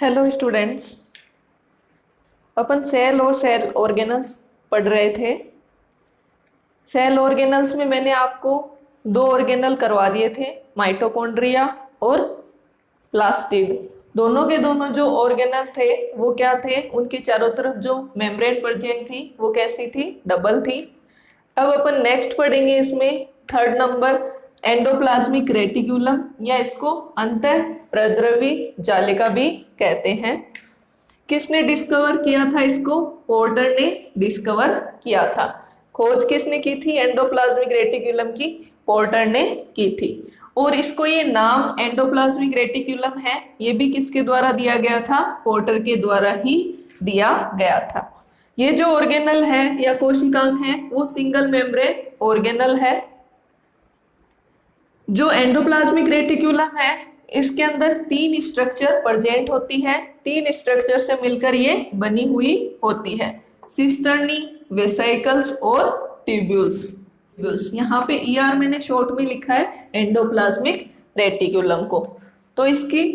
Hello students. अपन cell और cell organelles पढ़ रहे थे। सेल ऑर्गेनल्स में मैंने आपको दो ऑर्गेनल करवा दिए थे, माइटोकॉन्ड्रिया और प्लास्टिड। दोनों के दोनों जो ऑर्गेनल थे वो क्या थे, उनके चारों तरफ जो मेम्ब्रेन प्रेजेंट थी वो कैसी थी, डबल थी। अब अपन नेक्स्ट पढ़ेंगे इसमें थर्ड नंबर एंडोप्लाज्मिक रेटिक्यूलम, या इसको अंतःप्रद्रवी जालिका भी कहते हैं। किसने डिस्कवर किया था इसको? पोर्टर ने डिस्कवर किया था। खोज किसने की थी एंडोप्लाज्मिक रेटिक्यूलम की? पोर्टर ने की थी। और इसको ये नाम एंडोप्लाज्मिक रेटिक्यूलम है, ये भी किसके द्वारा दिया गया था? पोर्टर के द्वारा ही दिया गया था। ये जो ऑर्गेनल है या कोशिकांग है वो सिंगल मेम्ब्रेन ऑर्गेनल है। जो एंडोप्लाज्मिक रेटिक्यूलम है इसके अंदर तीन स्ट्रक्चर प्रेजेंट होती है। तीन स्ट्रक्चर से मिलकर ये बनी हुई होती है, सिस्टर्नी, वेसिकल्स और ट्यूब्यूल्स। यहाँ पे ईआर मैंने शॉर्ट में लिखा है एंडोप्लाज्मिक रेटिक्यूलम को। तो इसकी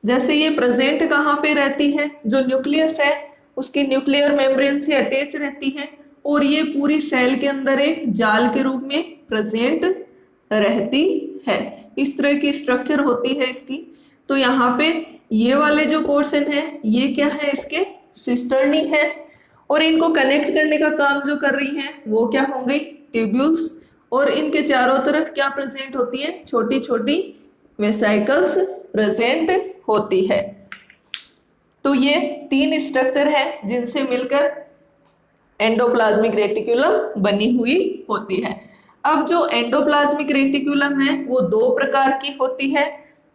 जैसे ये प्रेजेंट कहाँ पे रहती है, जो न्यूक्लियस है उसकी न्यूक्लियर मेम्ब्रेन से अटैच रहती है, और ये पूरी सेल के अंदर एक जाल के रूप में प्रेजेंट रहती है। इस तरह की स्ट्रक्चर होती है इसकी। तो यहाँ पे ये वाले जो पोर्शन है ये क्या है, इसके सिस्टर्नी है, और इनको कनेक्ट करने का काम जो कर रही है वो क्या होंगे, ट्यूब्यूल्स। और इनके चारों तरफ क्या प्रेजेंट होती है, छोटी छोटी वेसिकल्स प्रेजेंट होती है। तो ये तीन स्ट्रक्चर है जिनसे मिलकर एंडोप्लाज्मिक रेटिक्यूलम बनी हुई होती है। अब जो एंडोप्लाज्मिक रेटिक्यूलम है वो दो प्रकार की होती है।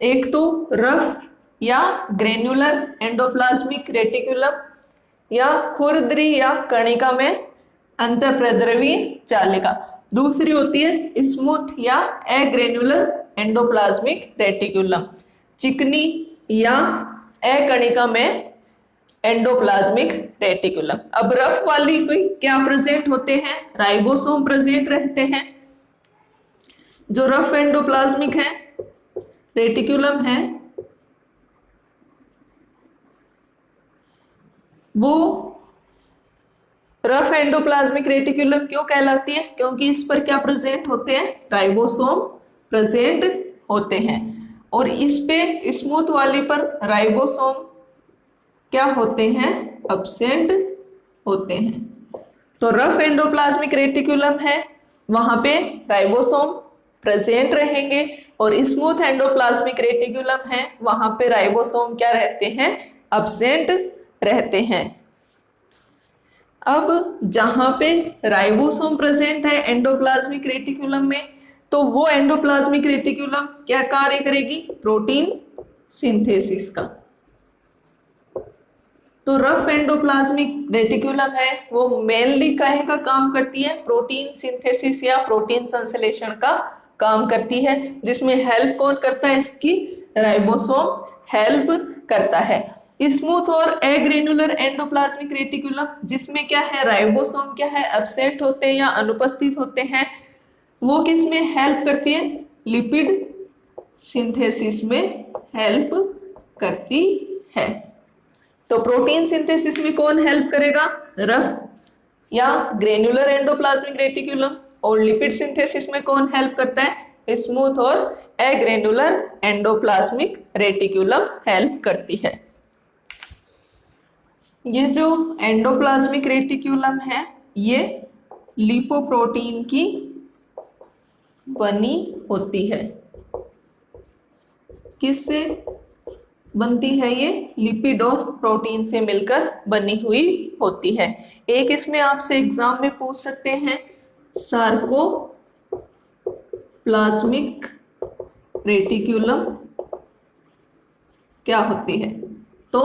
एक तो रफ या ग्रेन्युलर एंडोप्लाज्मिक रेटिक्यूलम, या खुरदरी या कणिका में अंतःप्रद्रवी जालिका। दूसरी होती है स्मूथ या अग्रेन्युलर एंडोप्लाज्मिक रेटिक्यूलम, चिकनी या अकणिका में एंडोप्लाज्मिक रेटिकुलम। अब रफ वाली कोई क्या प्रेजेंट होते हैं, राइबोसोम प्रेजेंट रहते हैं। जो रफ एंडोप्लाज्मिक है रेटिकुलम है वो रफ एंडोप्लाज्मिक रेटिकुलम क्यों कहलाती है? क्योंकि इस पर क्या प्रेजेंट होते हैं, राइबोसोम प्रेजेंट होते हैं। और इस पे स्मूथ वाली पर राइबोसोम क्या होते हैं, अब्सेंट होते हैं। तो रफ एंडोप्लाज्मिक रेटिकुलम है वहां पे राइबोसोम प्रेजेंट रहेंगे, और स्मूथ एंडोप्लाज्मिक रेटिकुलम है वहां पे राइबोसोम क्या रहते हैं, अब्सेंट रहते हैं। अब जहां पे राइबोसोम प्रेजेंट है एंडोप्लाज्मिक रेटिकुलम में, तो वो एंडोप्लाज्मिक रेटिकुलम क्या कार्य करेगी, प्रोटीन सिंथेसिस का। तो रफ एंडोप्लाज्मिक रेटिकुलम है वो मेनली काहे का काम करती है, प्रोटीन सिंथेसिस या प्रोटीन संश्लेषण का काम करती है, जिसमें हेल्प कौन करता है, इसकी राइबोसोम हेल्प करता है। स्मूथ और अग्रेन्युलर एंडोप्लाज्मिक रेटिकुलम जिसमें क्या है, राइबोसोम क्या है, एब्सेंट होते हैं या अनुपस्थित होते हैं, वो किस में हेल्प करती है, लिपिड सिंथेसिस में हेल्प करती है। तो प्रोटीन सिंथेसिस में कौन हेल्प करेगा, रफ या ग्रेन्युलर एंडोप्लाज्मिक रेटिकुलम, और लिपिड सिंथेसिस में कौन हेल्प करता है, स्मूथ और अग्रेन्युलर एंडोप्लाज्मिक रेटिकुलम हेल्प करती है। ये जो एंडोप्लाज्मिक रेटिकुलम है ये लिपोप्रोटीन की बनी होती है। किससे बनती है ये, लिपिड और प्रोटीन से मिलकर बनी हुई होती है। एक इसमें आपसे एग्जाम में पूछ सकते हैं, सार्कोप्लाज्मिक रेटिकुलम क्या होती है? तो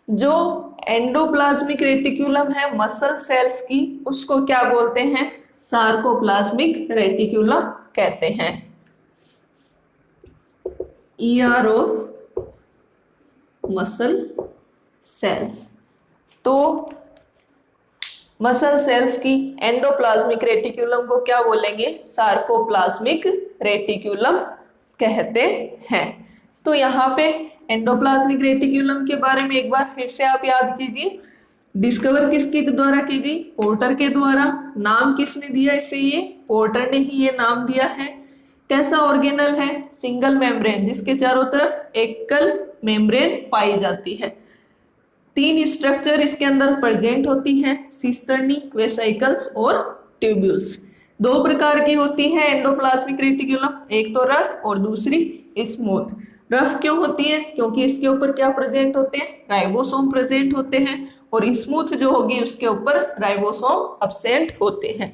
जो एंडोप्लाज्मिक रेटिकुलम है मसल सेल्स की, उसको क्या बोलते हैं, सार्कोप्लाज्मिक रेटिकुलम कहते हैं। ER of muscle cells. तो मसल सेल्स की एंडोप्लाज्मिक रेटिकुलम को क्या बोलेंगे, सार्कोप्लाज्मिक रेटिकुलम कहते हैं। तो यहाँ पे एंडोप्लाज्मिक रेटिक्यूलम के बारे में एक बार फिर से आप याद कीजिए। डिस्कवर किसके द्वारा की गई? पोर्टर के द्वारा। नाम किसने दिया इसे? ये पोर्टर ने ही ये नाम दिया है। कैसा ऑर्गेनल है? सिंगल मेम्ब्रेन, जिसके चारों तरफ एकल मेम्ब्रेन पाई जाती है। 3 स्ट्रक्चर इसके अंदर प्रेजेंट होती हैं, सिस्टर्नी, वेसिकल्स और ट्यूब्यूल्स। 2 प्रकार की होती है एंडोप्लाज्मिक रेटिकुलम, एक तो रफ और दूसरी स्मूथ। रफ क्यों होती है? क्योंकि इसके ऊपर क्या प्रेजेंट होते हैं? राइबोसोम प्रेजेंट होते हैं। और स्मूथ जो होगी उसके ऊपर राइबोसोम अब्सेंट होते हैं।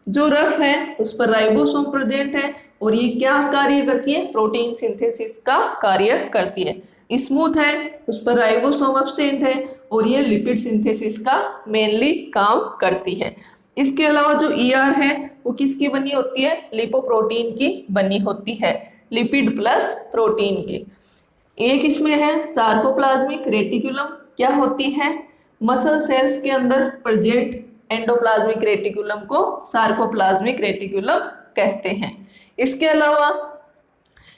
जो रफ है उस पर राइबोसोम प्रेजेंट है और ये क्या कार्य करती है? प्रोटीन सिंथेसिस का कार्य करती है। स्मूथ है उस पर राइबोसोम अब्सेंट है और ये लिपिड सिंथेसिस का मेनली काम करती है। इसके अलावा जो ईआर है वो किसकी बनी होती है? लिपोप्रोटीन की बनी होती है, लिपिड प्लस प्रोटीन की। एक इसमें है सार्कोप्लाज्मिक रेटिकुलम। क्या होती है? मसल सेल्स के अंदर प्रेजेंट एंडोप्लाज्मिक रेटिकुलम को सार्कोप्लाज्मिक रेटिकुलम कहते हैं। इसके अलावा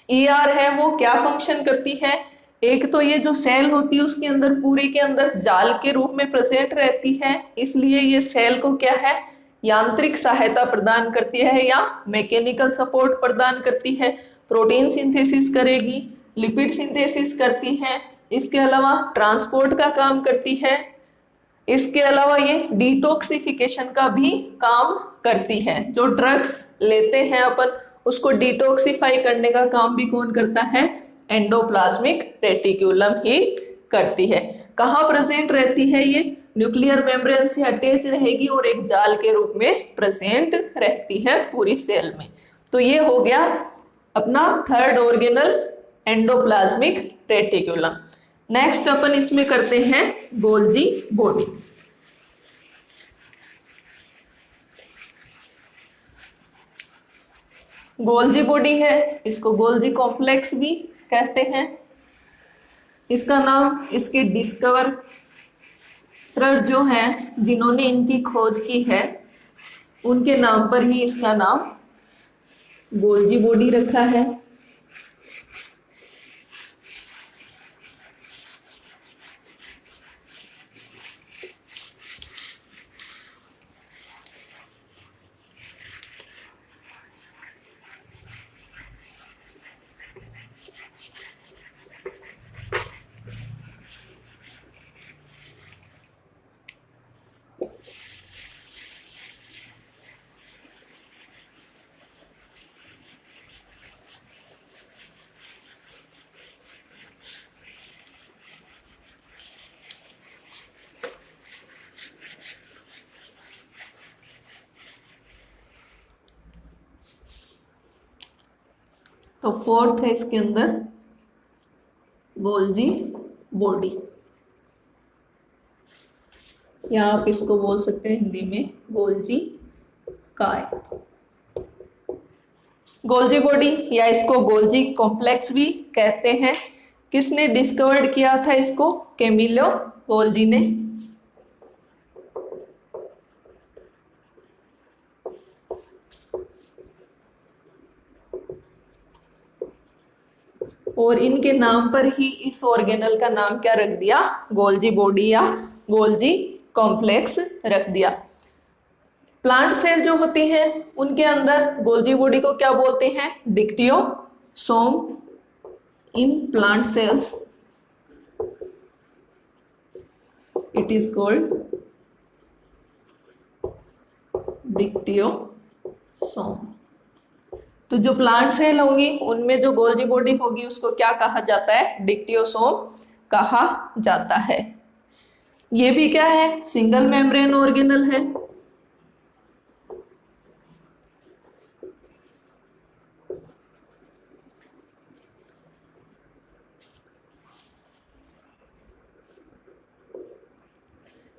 ईआर है वो क्या फंक्शन करती है? एक तो ये जो सेल होती है उसके अंदर पूरे के अंदर जाल के रूप में प्रेजेंट रहती है, इसलिए ये सेल को क्या है? यांत्रिक सहायता प्रदान करती है या मैकेनिकल सपोर्ट प्रदान करती है। प्रोटीन सिंथेसिस करेगी, लिपिड सिंथेसिस करती है, इसके अलावा ट्रांसपोर्ट का काम करती है। इसके अलावा ये डिटॉक्सिफिकेशन का भी काम करती है। जो ड्रग्स लेते हैं अपन उसको डिटॉक्सिफाई करने का काम भी कौन करता है? एंडोप्लाज्मिक रेटिक्यूलम ही करती है। कहाँ प्रेजेंट रहती है? ये न्यूक्लियर मेम्ब्रेन से अटैच रहेगी और एक जाल के रूप में प्रेजेंट रहती है पूरी सेल में। तो ये हो गया अपना third organelle, endoplasmic reticulum. Next अपन इसमें करते हैं गोल्जी बॉडी। गोल्जी बॉडी है, इसको गोल्जी कॉम्प्लेक्स भी कहते हैं। इसका नाम इसके डिस्कवर जो है, जिन्होंने इनकी खोज की है, उनके नाम पर ही इसका नाम गोल्जी बॉडी रखा है। तो फोर्थ है इसके अंदर गोल्जी बॉडी, या आप इसको बोल सकते हैं हिंदी में गोल्जी काय। गोल्जी बॉडी या इसको गोल्जी कॉम्प्लेक्स भी कहते हैं। किसने डिस्कवर्ड किया था इसको? कैमिलो गोल्जी ने। और इनके नाम पर ही इस ऑर्गेनल का नाम क्या रख दिया? गोल्जी बॉडी या गोल्जी कॉम्प्लेक्स रख दिया। प्लांट सेल जो होती है उनके अंदर गोल्जी बॉडी को क्या बोलते हैं? Dictyosome. In plant cells it is called dictyosome. तो जो प्लांट सेल होंगी उनमें जो गोल्जी बॉडी होगी उसको क्या कहा जाता है? डिक्टियोसोम कहा जाता है। ये भी क्या है? सिंगल मेम्ब्रेन ऑर्गेनल है।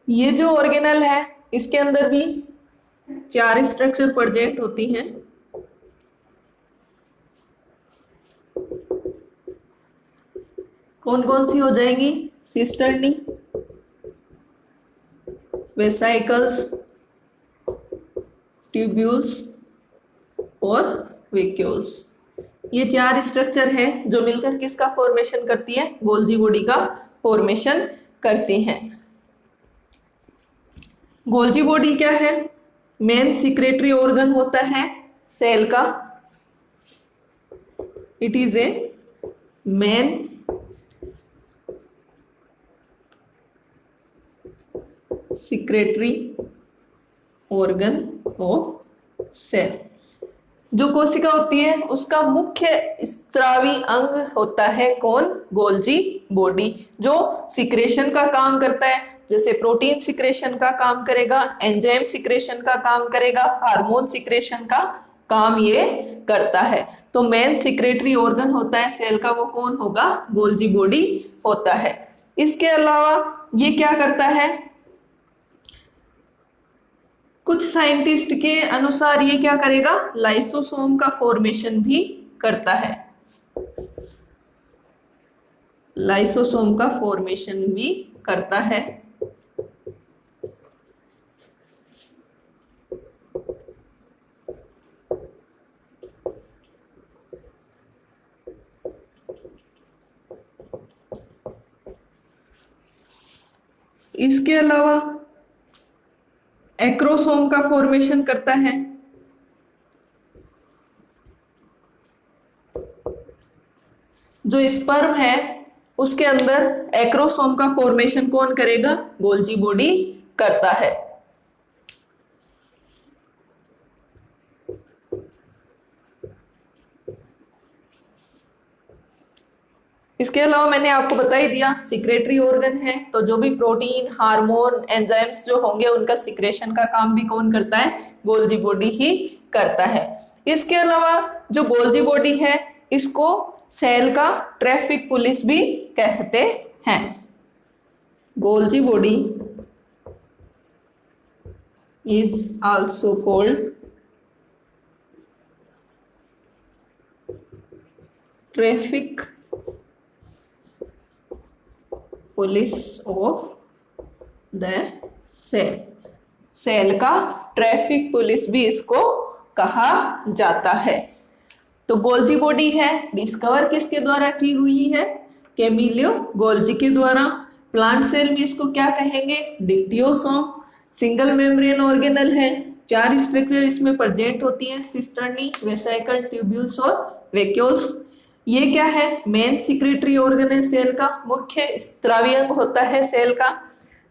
ये जो ऑर्गेनल है इसके अंदर भी 4 स्ट्रक्चर प्रेजेंट होती हैं। कौन कौन सी हो जाएंगी? सिस्टर्नी, वेसाइकल्स, ट्यूब्यूल्स और वेक्यूल्स। ये 4 स्ट्रक्चर है जो मिलकर किसका फॉर्मेशन करती है, गोल्जी बॉडी का फॉर्मेशन करती हैं। गोल्जी बॉडी क्या है, मेन सिक्रेटरी ऑर्गन होता है सेल का। It is a main secretory organ of cell. जो कोशिका होती है उसका मुख्य स्त्रावी अंग होता है कौन, गोल्जी बॉडी, जो सिक्रेशन का काम करता है, जैसे प्रोटीन सिक्रेशन का काम करेगा, एंजाइम सिक्रेशन का काम करेगा, हार्मोन सिक्रेशन का काम ये करता है। तो मेन सिक्रेटरी ऑर्गन होता है सेल का, वो कौन होगा, गोल्जी बॉडी होता है। इसके अलावा ये क्या करता है, कुछ साइंटिस्ट के अनुसार ये क्या करेगा, लाइसोसोम का फॉर्मेशन भी करता है, लाइसोसोम का फॉर्मेशन भी करता है। इसके अलावा एक्रोसोम का फॉर्मेशन करता है। जो स्पर्म है उसके अंदर एक्रोसोम का फॉर्मेशन कौन करेगा, गोल्जी बॉडी करता है। इसके अलावा मैंने आपको बता ही दिया सिक्रेटरी ऑर्गन है, तो जो भी प्रोटीन, हार्मोन, एंजाइम्स जो होंगे उनका सिक्रेशन का काम भी कौन करता है, गोल्जी बॉडी ही करता है। इसके अलावा जो गोल्जी बॉडी है इसको सेल का ट्रैफिक पुलिस भी कहते हैं। Golgi body is also called traffic police of the cell. Cell का ट्रैफिक पुलिस भी इसको कहा जाता है। तो गोल्जी बॉडी है डिस्कवर किसके द्वारा की हुई है, कैमिलियो गोल्जी के द्वारा। प्लांट सेल में इसको क्या कहेंगे, डिक्टियोसोम। सिंगल मेम्ब्रेन ऑर्गेनल है, 4 स्ट्रक्चर इसमें प्रेजेंट होती हैं, सिस्टर्नी, वेसिकल, ट्यूब्यूल्स और वैक्यूल्स। ये क्या है, मेन सिक्रेटरी ऑर्गन है सेल का, मुख्य स्त्रावी अंग होता है सेल का।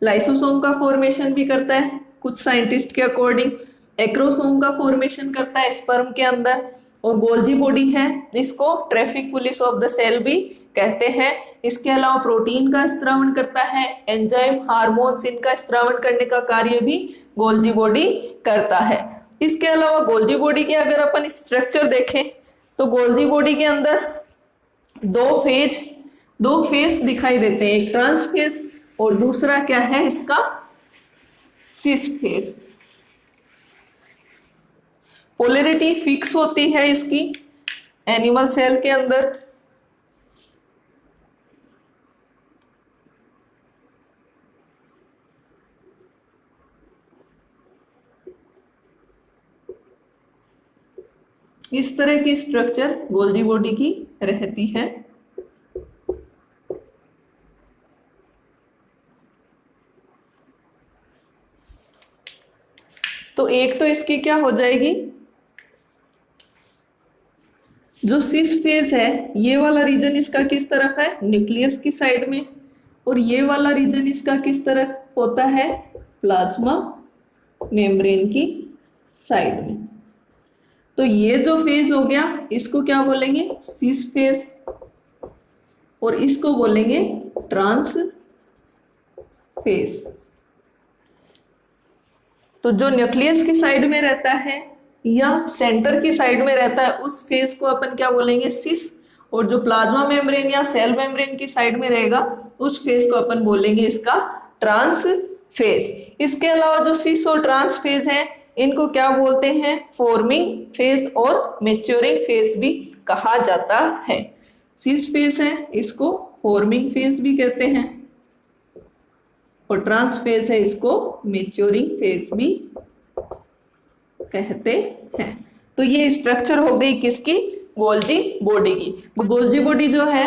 लाइसोसोम का फॉर्मेशन भी करता है कुछ साइंटिस्ट के अकॉर्डिंग। एक्रोसोम का फॉर्मेशन करता है स्पर्म के अंदर। और गोल्जी बॉडी है इसको traffic police of the cell भी कहते हैं। इसके अलावा प्रोटीन का स्त्रावण करता है, एंजाइम, हार्मोन्स, इनका स्त्रावण करने का कार्य भी गोल्जी बॉडी करता है। इसके अलावा गोल्जी बॉडी के अगर अपन स्ट्रक्चर देखें तो गोल्जी बॉडी के अंदर दो फेस दिखाई देते हैं, एक ट्रांस फेस और दूसरा क्या है इसका सिस फेस। पोलैरिटी फिक्स होती है इसकी एनिमल सेल के अंदर। इस तरह की स्ट्रक्चर गोल्जी बॉडी की रहती है। तो एक तो इसकी क्या हो जाएगी, जो सिस फेज है ये वाला रीजन इसका किस तरफ है, न्यूक्लियस की साइड में, और ये वाला रीजन इसका किस तरफ होता है, प्लाज्मा मेम्ब्रेन की साइड में। तो ये जो फेज हो गया इसको क्या बोलेंगे, सिस फेज, और इसको बोलेंगे ट्रांस फेज। तो जो न्यूक्लियस की साइड में रहता है या सेंटर की साइड में रहता है उस फेज को अपन क्या बोलेंगे, सिस, और जो प्लाज्मा मेम्ब्रेन या सेल मेम्ब्रेन की साइड में रहेगा उस फेज को अपन बोलेंगे इसका ट्रांस फेज। इसके अलावा जो सिस और ट्रांस फेज है इनको क्या बोलते हैं, फॉर्मिंग फेज और मैच्योरिंग फेज भी कहा जाता है। सिस फेज है इसको फॉर्मिंग फेज भी कहते हैं और ट्रांस फेज है इसको मैच्योरिंग फेज भी कहते हैं। तो ये स्ट्रक्चर हो गई किसकी, गोल्जी बॉडी की। गोल्जी बॉडी जो है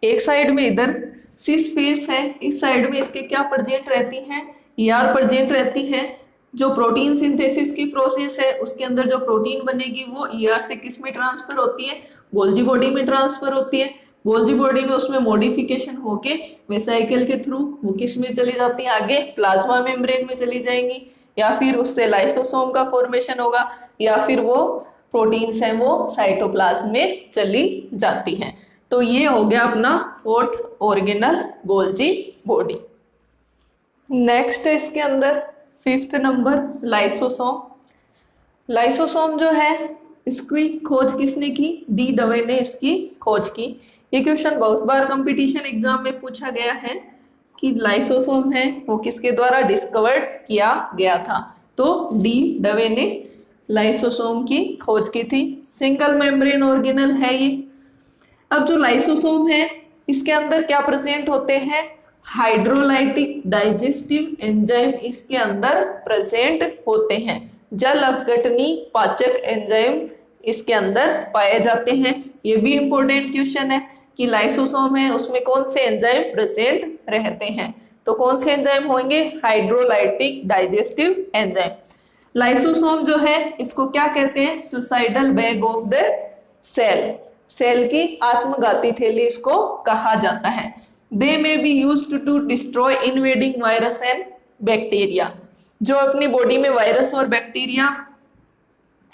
एक साइड में इधर सिस फेस है, इस साइड में इसके क्या प्रेजेंट रहती हैं, ईआर प्रेजेंट रहती है। जो प्रोटीन सिंथेसिस की प्रोसेस है उसके अंदर जो प्रोटीन बनेगी वो ईआर से किस में ट्रांसफर होती है, गोल्जी बॉडी में ट्रांसफर होती है। गोल्जी बॉडी में उसमें मॉडिफिकेशन होके वेसाइकल के थ्रू वो किस में चली जाती है, आगे प्लाज्मा मेम्ब्रेन में चली जाएंगी, या फिर उससे लाइसोसोम का फॉर्मेशन होगा, या फिर वो प्रोटीन्स हैं वो साइटोप्लाज्म में चली जाती हैं। तो ये हो गया अपना fourth organelle Golgi body. Next है इसके अंदर फिफ्थ नंबर लाइसोसोम। लाइसोसोम जो है इसकी खोज किसने की, डी डवे ने इसकी खोज की। ये क्वेश्चन बहुत बार कंपटीशन एग्जाम में पूछा गया है कि लाइसोसोम है वो किसके द्वारा डिस्कवर्ड किया गया था, तो डी डवे ने लाइसोसोम की खोज की थी। सिंगल मेम्ब्रेन ऑर्गेनल है ये। अब जो लाइसोसोम है इसके अंदर क्या प्रेजेंट होते हैं, हाइड्रोलाइटिक डाइजेस्टिव एंजाइम इसके अंदर प्रेजेंट होते हैं। जल अपघटनी पाचक एंजाइम इसके अंदर पाए जाते हैं। ये भी इंपॉर्टेंट क्वेश्चन है कि लाइसोसोम है उसमें कौन से एंजाइम प्रेजेंट रहते हैं, तो कौन से एंजाइम होंगे, हाइड्रोलाइटिक डाइजेस्टिव एंजाइम। लाइसोसोम जो है इसको क्या कहते हैं, suicidal bag of the cell, cell की आत्मघाती थैली इसको कहा जाता है। They may be used to destroy invading virus and bacteria. जो अपनी बॉडी में वायरस और बैक्टीरिया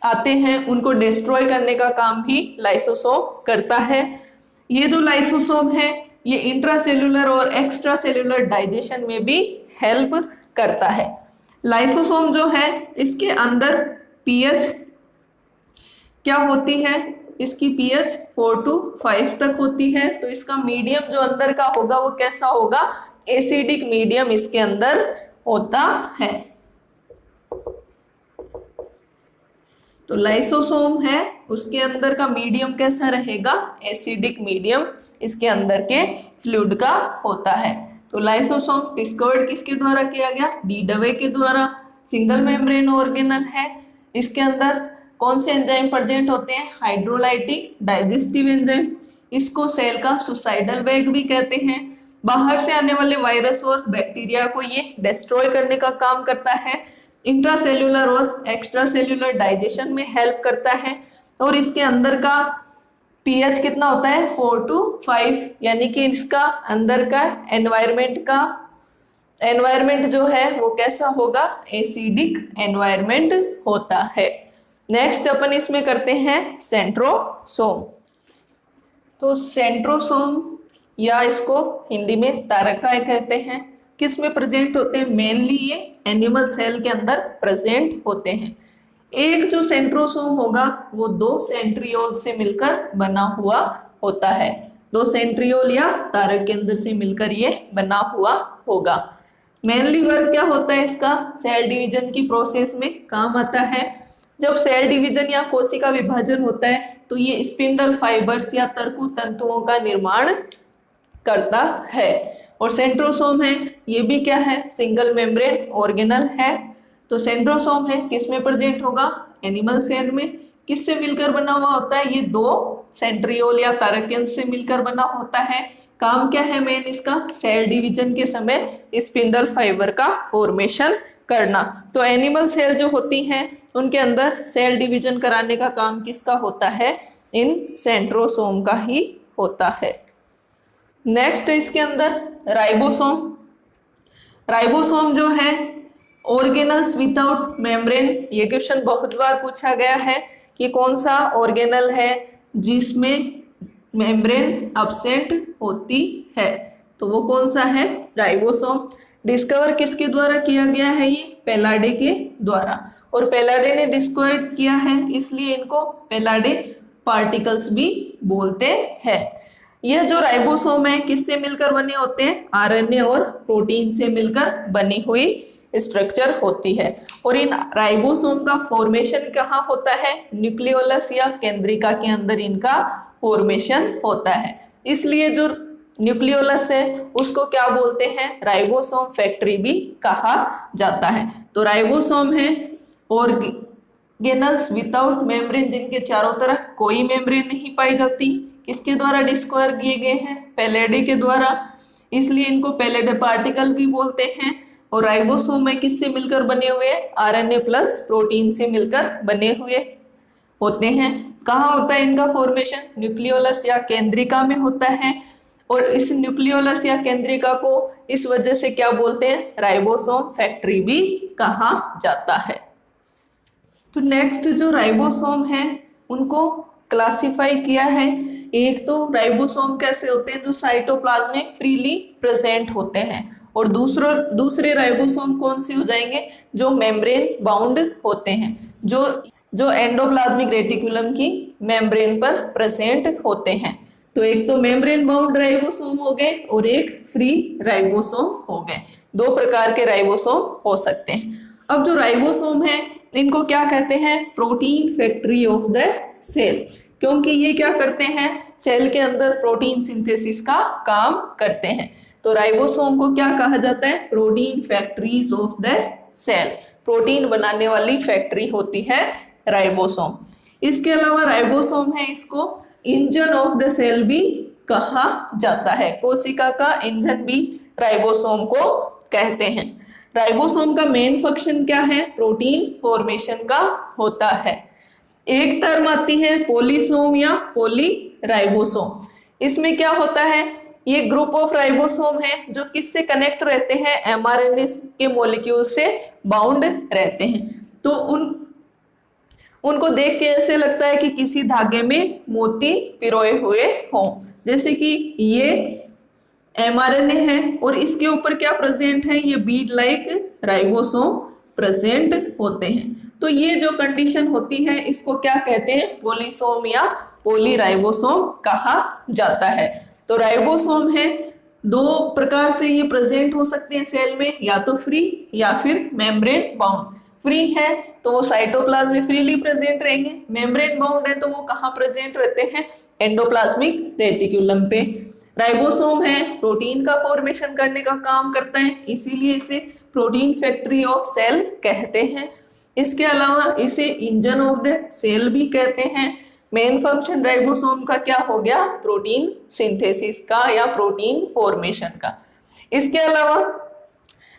आते हैं उनको डिस्ट्रॉय करने का काम भी लाइसोसोम करता है। ये जो लाइसोसोम है ये इंट्रासेल्युलर और एक्स्ट्रा सेल्युलर डाइजेशन में भी हेल्प करता है। लाइसोसोम जो है इसके अंदर पीएच क्या होती है, इसकी पीएच 4 to 5 तक होती है। तो इसका मीडियम जो अंदर का होगा वो कैसा होगा, एसिडिक मीडियम इसके अंदर होता है। तो लाइसोसोम है उसके अंदर का मीडियम कैसा रहेगा, एसिडिक मीडियम इसके अंदर के फ्लूइड का होता है। तो लाइसोसोम डिस्कवर्ड किसके द्वारा किया गया, डी डवे के द्वारा। सिंगल मेम्ब्रेन ऑर्गेनल है, इसके अंदर कौन से एंजाइम प्रेजेंट होते हैं, हाइड्रोलाइटिक डाइजेस्टिव एंजाइम। इसको सेल का सुसाइडल बैग भी कहते हैं। बाहर से आने वाले वायरस और बैक्टीरिया को ये डिस्ट्रॉय करने का काम करता है। इंट्रासेल्युलर और एक्स्ट्रा सेल्युलर डाइजेशन में हेल्प करता है। और इसके अंदर का पीएच कितना होता है, 4 to 5, यानी कि इसका अंदर का एनवायरमेंट जो है वो कैसा होगा, एसिडिक एनवायरमेंट होता है। नेक्स्ट अपन इसमें करते हैं सेंट्रोसोम। तो सेंट्रोसोम या इसको हिंदी में तारकाय कहते हैं, किस में प्रेजेंट होते हैं, मेनली ये एनिमल सेल के अंदर प्रेजेंट होते हैं। एक जो सेंट्रोसोम होगा वो 2 सेंट्रियोल से मिलकर बना हुआ होता है। 2 सेंट्रियोल या तारक के अंदर से मिलकर ये बना हुआ होगा। मेनली वर्क क्या होता है इसका, सेल डिवीजन की प्रोसेस में काम आता है। जब सेल डिवीजन या कोशिका विभाजन होता है तो ये स्पिंडल फाइबर्स या तरकु तंतुओं का निर्माण करता है। और सेंट्रोसोम है ये भी क्या है, सिंगल मेम्ब्रेन ऑर्गेनल है। तो सेंट्रोसोम है किस में प्रेजेंट होगा, एनिमल सेल में। किससे मिलकर बना हुआ होता है, ये 2 सेंट्रियोल या तारक से मिलकर बना होता है। काम क्या है मेन इसका, सेल डिवीजन के समय स्पिंडल फाइबर का फॉर्मेशन करना। तो एनिमल सेल जो होती हैं उनके अंदर सेल डिवीजन कराने का काम किसका होता है, इन सेंट्रोसोम का ही होता है। नेक्स्ट इसके अंदर राइबोसोम। राइबोसोम जो है ऑर्गेनल्स विदाउट मेम्ब्रेन, ये क्वेश्चन बहुत बार पूछा गया है कि कौन सा ऑर्गेनल है जिसमें मेम्ब्रेन अब्सेंट होती है, तो वो कौन सा है, राइबोसोम। डिस्कवर किसके द्वारा किया गया है, ये पेलाडे के द्वारा। और पेलाडे ने डिस्कवर किया है इसलिए इनको पेलाडे पार्टिकल्स भी बोलते हैं। यह जो राइबोसोम है किससे मिलकर बने होते हैं, आरएनए और प्रोटीन से मिलकर बनी हुई स्ट्रक्चर होती है। और इन राइबोसोम का फॉर्मेशन कहाँ होता है, न्यूक्लियोलस या केंद्रिका के अंदर इनका फॉर्मेशन होता है। इसलिए जो न्यूक्लियोलस है उसको क्या बोलते हैं, राइबोसोम फैक्ट्री भी कहा जाता है। तो राइबोसोम है और ऑर्गेनल्स विदाउट मेम्ब्रेन, जिनके चारों तरफ कोई मेम्ब्रेन नहीं पाई जाती, किसके द्वारा डिस्कवर किए गए हैं? पैलेडे के द्वारा, इसलिए इनको पैलेडे पार्टिकल भी बोलते हैं। और राइबोसोम में किससे मिलकर बने हुए? आरएनए प्लस प्रोटीन से मिलकर बने हुए होते हैं। कहाँ होता है इनका फॉर्मेशन? न्यूक्लियोलस या केंद्रिका में होता है। और इस न्यूक्लियोलस या केंद्रिका को इस वजह से क्या बोलते हैं? राइबोसोम फैक्ट्री भी कहा जाता है। तो नेक्स्ट जो राइबोसोम है उनको क्लासिफाई किया है। एक तो राइबोसोम कैसे होते हैं? जो साइटोप्लाज्म में फ्रीली प्रेजेंट होते हैं। और दूसरे राइबोसोम कौन से हो जाएंगे? जो मेम्ब्रेन बाउंड होते हैं, जो एंडोप्लाज्मिक रेटिकुलम की मेम्ब्रेन पर प्रेजेंट होते हैं। तो एक तो मेम्ब्रेन बाउंड राइबोसोम हो गए और एक फ्री राइबोसोम हो गए। दो प्रकार के राइबोसोम हो सकते हैं। अब जो राइबोसोम है इनको क्या कहते हैं? Protein factory of the cell, क्योंकि ये क्या करते हैं? सेल के अंदर प्रोटीन सिंथेसिस का काम करते हैं। तो राइबोसोम को क्या कहा जाता है? Protein factories of the cell. Protein बनाने वाली फैक्ट्री होती है राइबोसोम। इसके अलावा राइबोसोम है, इसको इंजन ऑफ द सेल भी कहा जाता है। कोशिका का इंजन भी राइबोसोम को कहते हैं। राइबोसोम का मेन फंक्शन क्या है? प्रोटीन फॉर्मेशन का होता है। एक टर्म आती है पॉलीसोम या पॉलीराइबोसोम। इसमें क्या होता है? ये ग्रुप ऑफ राइबोसोम है जो किससे कनेक्ट रहते हैं? एमआरएनए के मॉलिक्यूल से बाउंड रहते हैं। तो उनको देख के ऐसे लगता है कि किसी धागे में मोती पिरोए हुए हों। जैसे कि ये एमआरएनए है और इसके ऊपर क्या प्रेजेंट है? ये बीड लाइक राइबोसोम प्रेजेंट होते हैं। तो ये जो कंडीशन होती है इसको क्या कहते हैं? पॉलीसोम या पॉलीराइबोसोम कहा जाता है। तो राइबोसोम है, दो प्रकार से ये प्रेजेंट हो सकते हैं सेल में, या तो फ्री या फिर मेम्ब्रेन बाउंड। फ्री है तो वो साइटोप्लाज्म में फ्रीली प्रेजेंट रहेंगे। मेम्ब्रेन बाउंड है तो वो कहाँ प्रेजेंट रहते हैं? एंडोप्लाज्मिक रेटिकुलम पे। राइबोसोम है, प्रोटीन का फॉर्मेशन करने का काम करता है, इसीलिए इसे प्रोटीन फैक्ट्री ऑफ सेल कहते हैं। इसके अलावा इसे इंजन ऑफ द सेल भी कहते हैं। मेन फंक्शन राइबोसोम का क्या हो गया? प्रोटीन सिंथेसिस का या प्रोटीन फॉर्मेशन का। इसके अलावा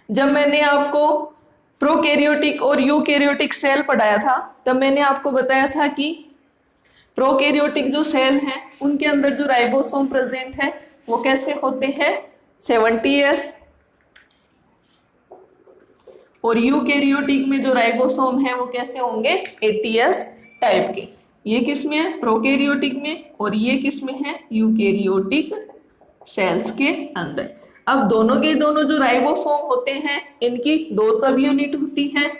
जब मैंने आपको प्रोकैरियोटिक और यूकैरियोटिक सेल पढ़ाया था तब मैंने आपको बताया था कि प्रोकैरियोटिक जो सेल हैं उनके अंदर जो राइबोसोम प्रेजेंट है वो कैसे होते हैं? 70S। और यूकैरियोटिक में जो राइबोसोम है वो कैसे होंगे? 80S टाइप के। ये किसमें है? प्रोकैरियोटिक में। और ये किसमें है? यूकैरियोटिक सेल्स के अंदर। अब दोनों के दोनों जो राइबोसोम होते हैं इनकी दो सब यूनिट होती हैं।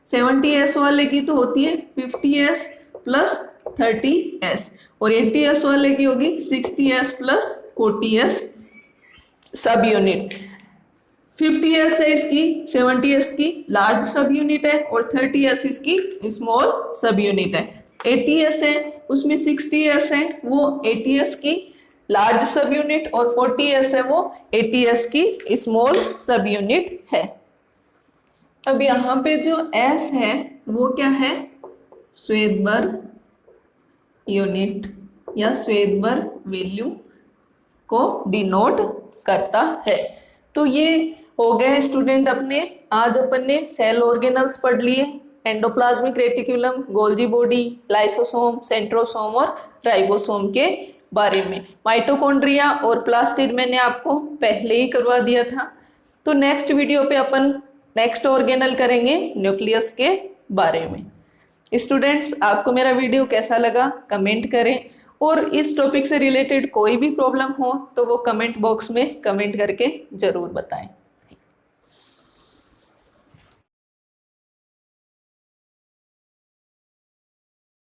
70S वाले की तो होती है 50S प्लस 30S और 80S वाले की होगी 60S प्लस 40S सब यूनिट। 50S है इसकी, 70S की लार्ज सब यूनिट है और 30S इसकी स्मॉल सब यूनिट है। 80S है उसमें 60S है वो 80S की लार्ज सब यूनिट और 40S है वो 80S की स्मॉल सब यूनिट है। अब यहाँ पे जो S है वो क्या है? श्वेतबर्ग यूनिट या श्वेतबर्ग वैल्यू को डिनोट करता है। तो ये हो गए स्टूडेंट अपने। आज अपन ने सेल ऑर्गेनल्स पढ़ लिए, endoplasmic reticulum, Golgi body, lysosome, centrosome और राइबोसोम के बारे में। माइटोकॉन्ड्रिया और प्लास्टिड मैंने आपको पहले ही करवा दिया था। तो नेक्स्ट वीडियो पे अपन नेक्स्ट ऑर्गेनल करेंगे न्यूक्लियस के बारे में। स्टूडेंट्स, आपको मेरा वीडियो कैसा लगा कमेंट करें, और इस टॉपिक से रिलेटेड कोई भी प्रॉब्लम हो तो वो कमेंट बॉक्स में कमेंट करके जरूर बताएं।